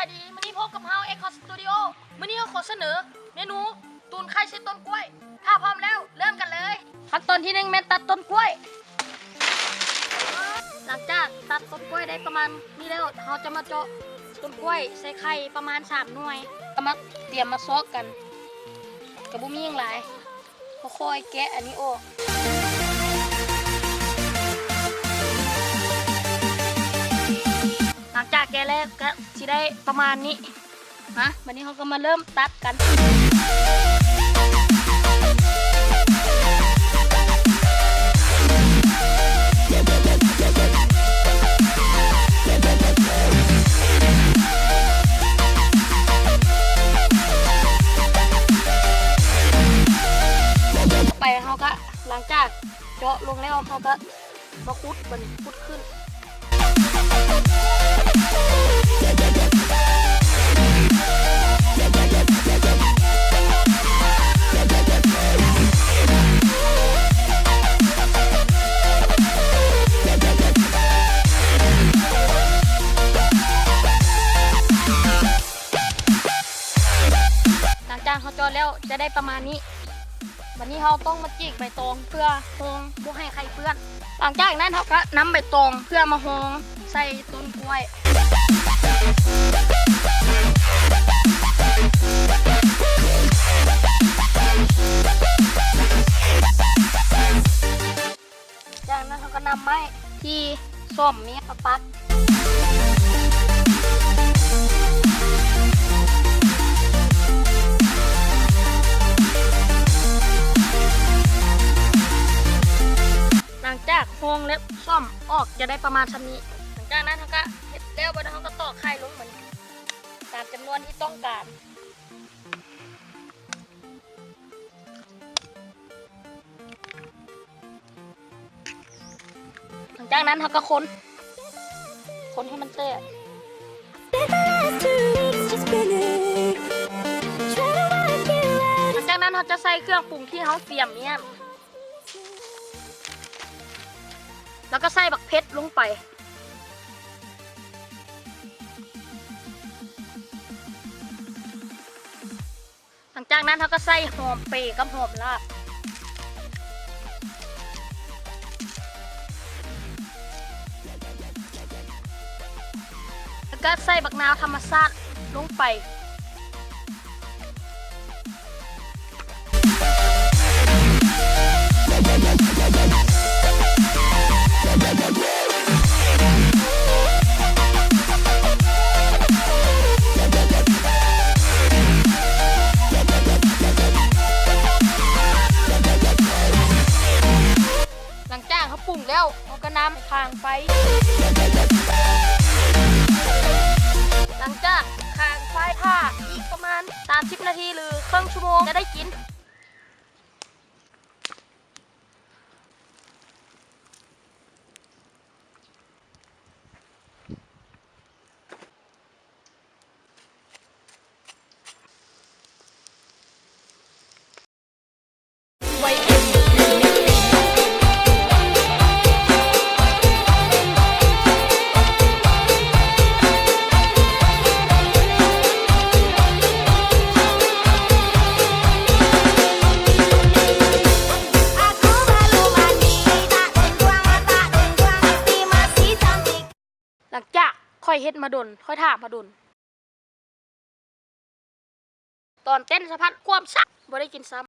ายดีมื้อนี้พบกับเฮาเอ็กคอสตูดิโอมื้อนี้เฮาขอเสนอเมนูตูนไข่ใส่ต้นกล้วยถ้าพร้อมแล้วเริ่มกันเลยขั้นตอนที่1แม่นตัดต้นกล้วยหลังจากตัดต้นกล้วยได้ประมาณนี้แล้วเฮาจะมาเจาะต้นกล้วยใส่ไข่ประมาณ3หน่วยก็มาเตรียมมาซอกกันกับบุ้มีอย่างไรค่อยๆแกะอันนี้ออกหลังจากแกะแล้วก็จะได้ประมาณนี้นะวันนี้เขาก็มาเริ่มตัดกันไปเขาก็หลังจากเจาะลงแล้วเขาก็มาคุดมันคุดขึ้นหลังจากเขาเจาะแล้วจะได้ประมาณนี้วันนี้เราต้องมาจีกใบตองเพื่อหองบ่ให้ใครเปื้อนหลังจากนั้นเราก็นำใบตองเพื่อมาหองใส่ต้นกล้วยจากนั้นเราก็นำไม้ที่ส้มเมียปักหลังจากโฮงเล็บซ่อมออกจะได้ประมาณชั้นนี้หลังจากนั้นเขาก็เห็ดแล้วไปแล้วเขาก็ตอกไข่ลงเหมือนตามจำนวนที่ต้องการหลังจากนั้นเขาก็คนให้มันเตะหลังจากนั้นเขาจะใส่เครื่องปรุงที่เขาเตรียมเนี่ยแล้วก็ใส่บักเพชรลงไปหลังจากนั้นเขาก็ใส่หอมเปรย์กับหอมลาบแล้วก็ใส่บักนาวธรรมชาติลงไปหลังจากเขาปรุงแล้วเขาก็นำทางไฟหลังจากทางไฟผ่าอีกประมาณ30 นาทีหรือครึ่งชั่วโมงจะได้กินหลังจากค่อยเฮ็ดมาดนค่อยถามมาดนตอนเต้นสะพัดความซักบ่ได้กินซ้ำ